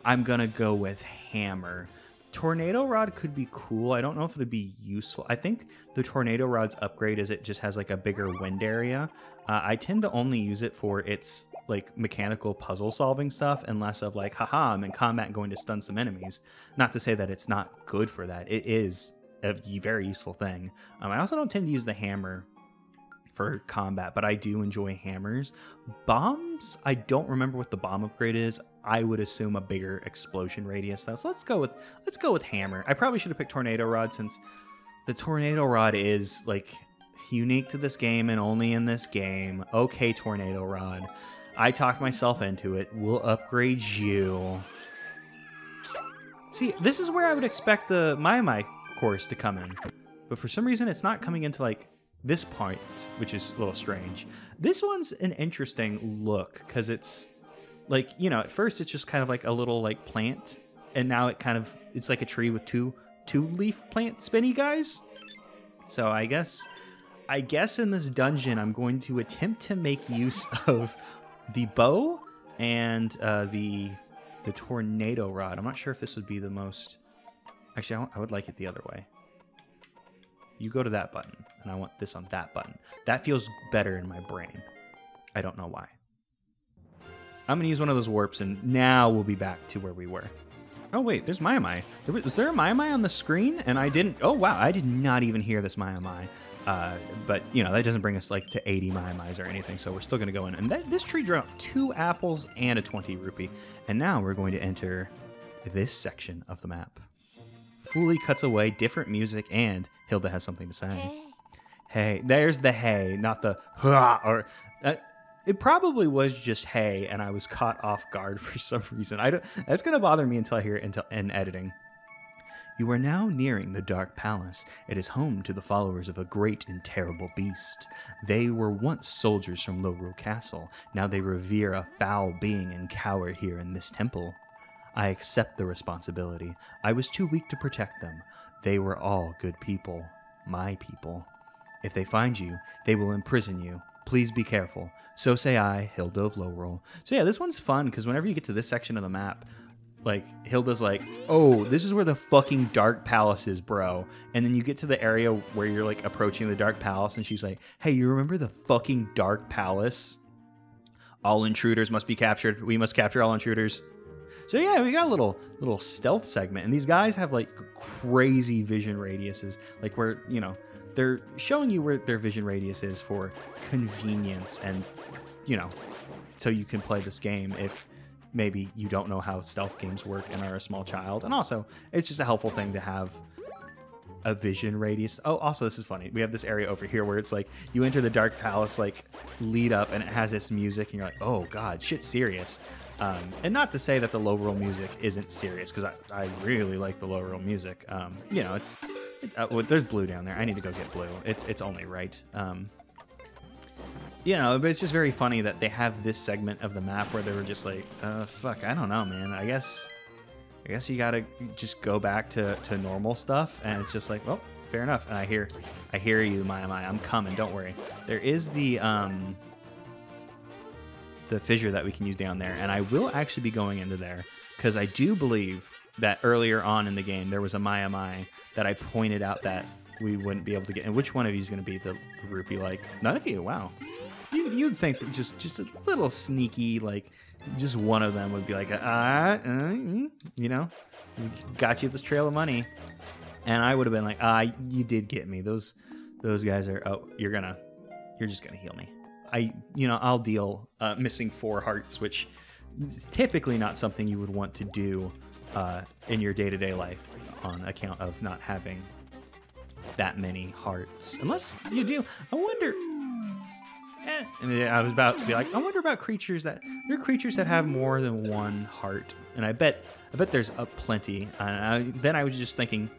Speaker 1: I'm gonna go with Hammer. Tornado Rod could be cool. I don't know if it would be useful. I think the Tornado Rod's upgrade is it just has like a bigger wind area. I tend to only use it for its like mechanical puzzle solving stuff and less of like, haha, I'm in combat and going to stun some enemies. Not to say that it's not good for that. It is a very useful thing. I also don't tend to use the hammer for combat, but I do enjoy hammers. Bombs, I don't remember what the bomb upgrade is. I would assume a bigger explosion radius though. So let's go with hammer. I probably should have picked Tornado Rod since the Tornado Rod is like unique to this game and only in this game. Okay, Tornado Rod. I talked myself into it. We'll upgrade you. See, this is where I would expect the Maiamai course to come in. But for some reason, it's not coming into like this point, which is a little strange. This one's an interesting look because it's like, you know, at first it's just kind of like a little like plant. And now it's like a tree with two leaf plant spinny guys. So I guess in this dungeon, I'm going to attempt to make use of the bow and the Tornado Rod. I'm not sure if this would be the most... Actually, I would like it the other way. You go to that button, and I want this on that button. That feels better in my brain. I don't know why. I'm going to use one of those warps, and now we'll be back to where we were. Oh, wait, there's Maiamai. Was there a Maiamai on the screen? And I didn't... Oh, wow, I did not even hear this Maiamai. But, you know, that doesn't bring us, like, to 80 Maiamais or anything, so we're still going to go in. And this tree dropped 2 apples and a 20 rupee. And now we're going to enter this section of the map. Fooly cuts away, different music, and Hilda has something to say. Hey, there's the hey, not the ha, or... it probably was just hey, and I was caught off guard for some reason. That's going to bother me until I hear it in editing. You are now nearing the Dark Palace. It is home to the followers of a great and terrible beast. They were once soldiers from Lowrule Castle. Now they revere a foul being and cower here in this temple. I accept the responsibility. I was too weak to protect them. They were all good people. My people. If they find you, they will imprison you. Please be careful. So say I, Hilda of Lowrule. So yeah, this one's fun, because whenever you get to this section of the map, like, Hilda's like, oh, this is where the fucking Dark Palace is, bro. And then you get to the area where you're, like, approaching the Dark Palace, and she's like, hey, you remember the fucking Dark Palace? All intruders must be captured. We must capture all intruders. So yeah, we got a little stealth segment. And these guys have, like, crazy vision radiuses. Like, where, you know, they're showing you where their vision radius is for convenience and, you know, so you can play this game if... maybe you don't know how stealth games work and are a small child. And also, it's just a helpful thing to have a vision radius. Oh, also, this is funny. We have this area over here where it's like, you enter the Dark Palace, like, lead up, and it has this music, and you're like, oh, God, shit's serious. And not to say that the Lowrule music isn't serious, because I really like the Lowrule music. You know, Well, there's blue down there. I need to go get blue. It's only right. You know, but it's just very funny that they have this segment of the map where they were just like, fuck, I don't know, man. I guess you gotta just go back to normal stuff, and it's just like, well, fair enough. And I hear you, Mai. I'm coming. Don't worry. There is the fissure that we can use down there, and I will actually be going into there because I do believe that earlier on in the game there was a Mai that I pointed out that we wouldn't be able to get. And which one of you is going to be the rupee? Like, none of you. Wow. You'd think that just a little sneaky, like, just one of them would be like, you know, got you this trail of money. And I would have been like, you did get me. Those guys are, you're just gonna heal me. I'll deal missing 4 hearts, which is typically not something you would want to do in your day-to-day life on account of not having that many hearts. Unless you do. I wonder. And I was about to be like, I wonder about creatures there are creatures that have more than 1 heart, and I bet there's plenty. Then I was just thinking,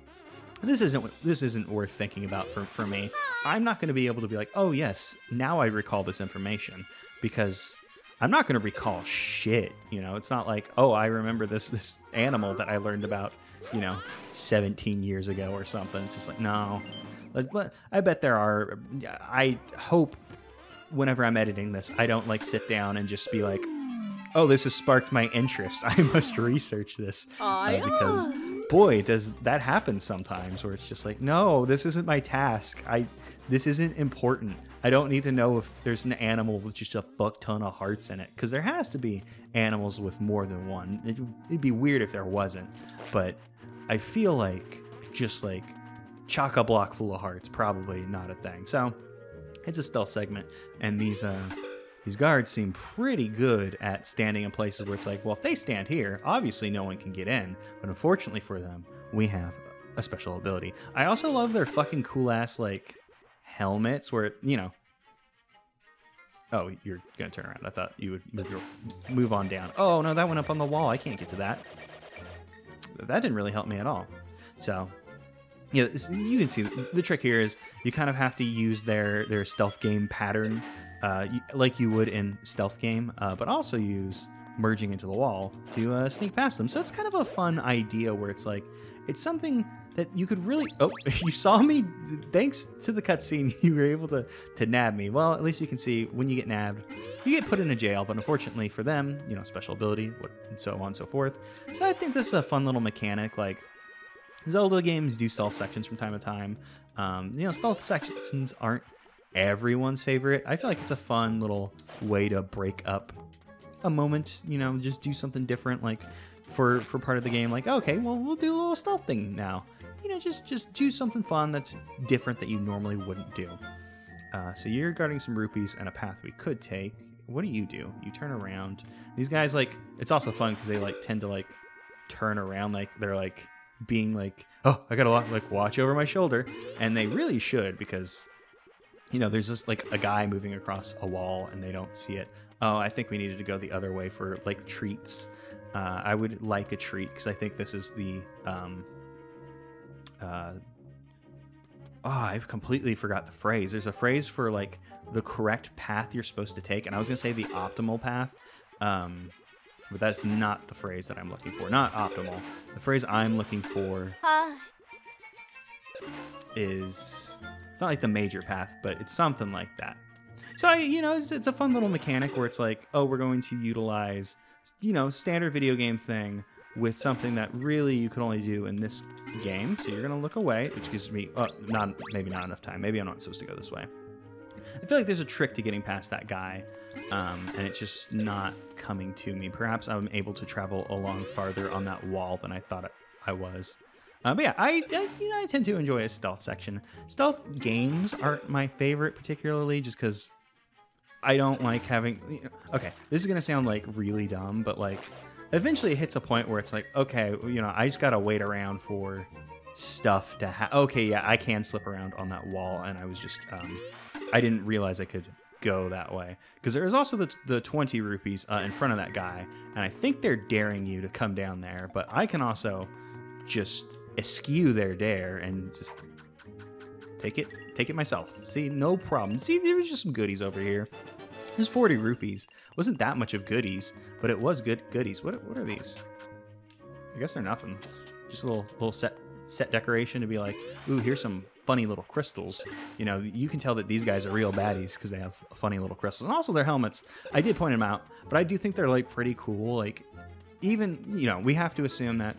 Speaker 1: this isn't worth thinking about for me. I'm not going to be able to be like, oh yes, now I recall this information, because I'm not going to recall shit. You know, it's not like, oh, I remember this animal that I learned about, 17 years ago or something. It's just like, no. I bet there are. I hope whenever I'm editing this, I don't like sit down and just be like, oh, this has sparked my interest. I must research this. Because boy, does that happen sometimes, where it's just like, no, this isn't my task. This isn't important. I don't need to know if there's an animal with just a fuck ton of hearts in it, because there has to be animals with more than 1. It'd be weird if there wasn't, but I feel like just like chock-a-block full of hearts, probably not a thing. So it's a stealth segment, and these guards seem pretty good at standing in places where it's like, well, if they stand here, obviously no one can get in. But unfortunately for them, we have a special ability. I also love their fucking cool-ass, like, helmets where, Oh, you're going to turn around. I thought you would move on down. Oh, no, that went up on the wall. I can't get to that. That didn't really help me at all. So yeah, you can see the trick here is you kind of have to use their stealth game pattern like you would in stealth game, but also use merging into the wall to sneak past them. So it's kind of a fun idea where it's like, it's something that you could really... Oh, you saw me? Thanks to the cutscene, you were able to nab me. Well, at least you can see when you get nabbed, you get put in a jail, but unfortunately for them, special ability, and so on and so forth. So I think this is a fun little mechanic. Like, Zelda games do stealth sections from time to time. Stealth sections aren't everyone's favorite. I feel like it's a fun little way to break up a moment, just do something different, like for part of the game, like, okay, well, we'll do a little stealth thing now. Just do something fun that's different that you normally wouldn't do. So you're guarding some rupees and a path we could take. What do? You turn around. These guys, like, it's also fun because they like tend to like turn around, like they're like being like, oh, I gotta like watch over my shoulder, and they really should, because there's just like a guy moving across a wall and they don't see it. Oh, I think we needed to go the other way for like treats. I would like a treat because I think this is the I've completely forgot the phrase. There's a phrase for like the correct path you're supposed to take, and I was gonna say the optimal path, but that's not the phrase that I'm looking for. Not optimal. The phrase I'm looking for is, it's not like the major path, but it's something like that. So it's a fun little mechanic where it's like, oh, we're going to utilize standard video game thing with something that really you could only do in this game. So you're going to look away, which gives me, maybe not enough time. Maybe I'm not supposed to go this way. I feel like there's a trick to getting past that guy, and it's just not coming to me. Perhaps I'm able to travel along farther on that wall than I thought I was. But yeah, I tend to enjoy a stealth section. Stealth games aren't my favorite particularly, just because I don't like having... Okay, this is going to sound like really dumb, but like eventually it hits a point where it's like, okay, I just got to wait around for stuff to happen. Okay, yeah, I can slip around on that wall, and I was just... I didn't realize I could go that way. Because there is also the 20 rupees in front of that guy, and I think they're daring you to come down there, but I can also just eschew their dare and just take it myself. See, no problem. See, there was just some goodies over here. There's 40 rupees. Wasn't that much of goodies, but it was good goodies. What are these? I guess they're nothing. Just a little set decoration to be like, ooh, here's some funny little crystals. You know, you can tell that these guys are real baddies because they have funny little crystals. And also their helmets. I did point them out, but I do think they're like pretty cool. Like, even, you know, we have to assume that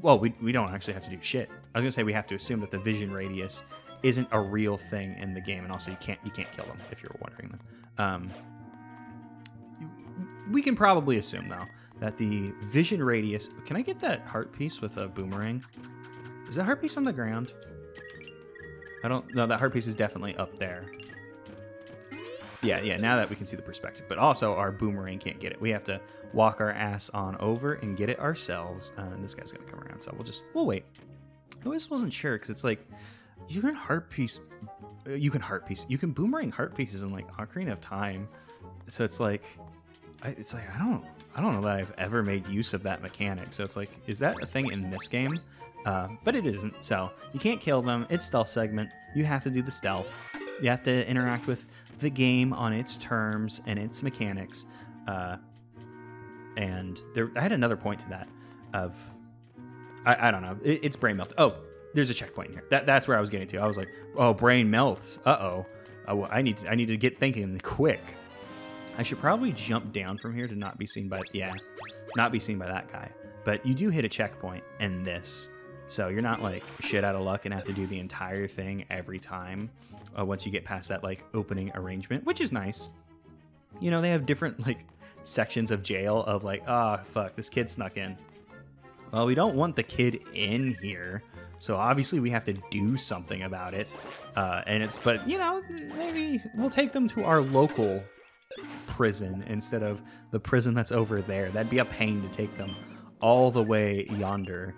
Speaker 1: well, we don't actually have to do shit. I was gonna say we have to assume that the vision radius isn't a real thing in the game, and also you can't kill them if you're wondering them. We can probably assume though that the vision radius. Can I get that heart piece with a boomerang? Is that heart piece on the ground? I don't know. That heart piece is definitely up there. Yeah, now that we can see the perspective. But also, our boomerang can't get it. We have to walk our ass on over and get it ourselves. And this guy's going to come around, so we'll wait. I always wasn't sure, because it's like, you can boomerang heart pieces in, like, Ocarina of Time. So it's like, I don't know that I've ever made use of that mechanic. So it's like, is that a thing in this game? But it isn't. So you can't kill them. It's stealth segment. You have to do the stealth. You have to interact with the game on its terms and its mechanics. And I had another point to that of, I don't know. It's brain melt. Oh, there's a checkpoint here. That's where I was getting to. I was like, oh, brain melts. Uh-oh. I need to get thinking quick. I should probably jump down from here to not be seen by that guy. But you do hit a checkpoint in this. So you're not like shit out of luck and have to do the entire thing every time once you get past that like opening arrangement, which is nice. You know, they have different like sections of jail of like, oh, fuck, this kid snuck in. Well, we don't want the kid in here. So obviously we have to do something about it. But you know, maybe we'll take them to our local prison instead of the prison that's over there. That'd be a pain to take them all the way yonder.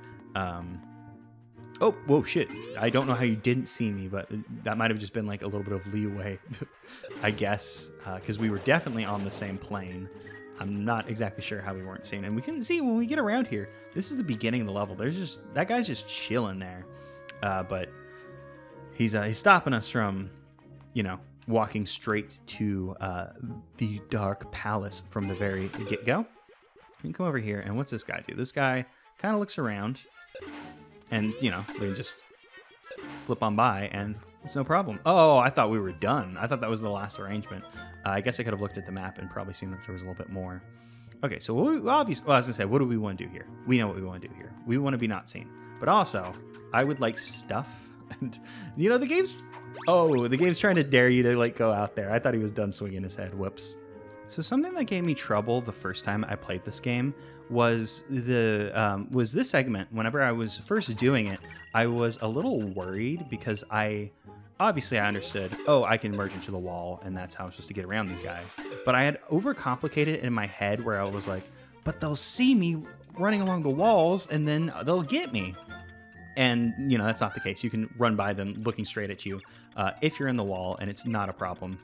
Speaker 1: Oh, whoa, shit. I don't know how you didn't see me, but that might have just been like a little bit of leeway, I guess, because we were definitely on the same plane. I'm not exactly sure how we weren't seen. And we couldn't see when we get around here. This is the beginning of the level. That guy's just chilling there. But he's stopping us from, you know, walking straight to the Dark Palace from the very get-go. You can come over here, and what's this guy do? This guy kind of looks around. And, you know, we can just flip on by, and it's no problem. Oh, I thought we were done. I thought that was the last arrangement. I guess I could have looked at the map and probably seen that there was a little bit more. Okay, so I was going to say, what do we want to do here? We know what we want to do here. We want to be not seen. But also, I would like stuff. And, you know, the game's trying to dare you to, like, go out there. I thought he was done swinging his head. Whoops. So something that gave me trouble the first time I played this game was this segment. Whenever I was first doing it, I was a little worried because obviously I understood, oh, I can merge into the wall and that's how I'm supposed to get around these guys. But I had overcomplicated it in my head where I was like, but they'll see me running along the walls and then they'll get me. And, you know, that's not the case. You can run by them looking straight at you if you're in the wall, and it's not a problem.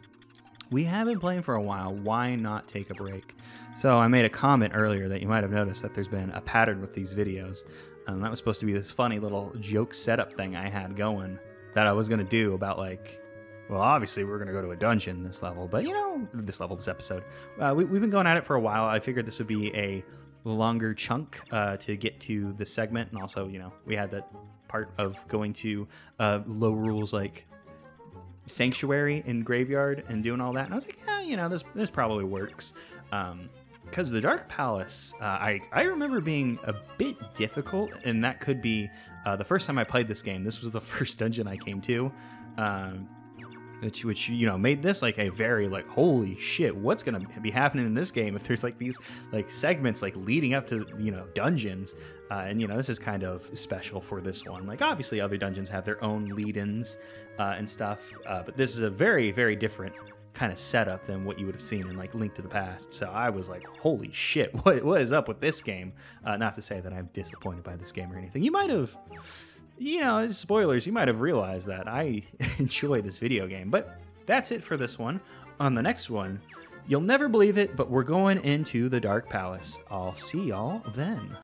Speaker 1: We have been playing for a while. Why not take a break? So I made a comment earlier that you might have noticed that there's been a pattern with these videos. That was supposed to be this funny little joke setup thing I had going that I was going to do about, like, well, obviously we're going to go to a dungeon this level. But, you know, this episode. We've been going at it for a while. I figured this would be a longer chunk to get to the segment. And also, you know, we had that part of going to low rules like Sanctuary and Graveyard and doing all that, and I was like, yeah, you know, this probably works, because the Dark Palace, I remember being a bit difficult, and that could be the first time I played this game. This was the first dungeon I came to, which you know made this like a very like, holy shit, what's gonna be happening in this game if there's like these like segments like leading up to, you know, dungeons, and you know, this is kind of special for this one. Like, obviously other dungeons have their own lead-ins and stuff, but this is a very, very different kind of setup than what you would have seen in like Link to the Past. So I was like, holy shit, what is up with this game? Not to say that I'm disappointed by this game or anything. You might have, you know, as spoilers, you might have realized that I enjoy this video game. But that's it for this one. On the next one, you'll never believe it, but we're going into the Dark Palace. I'll see y'all then.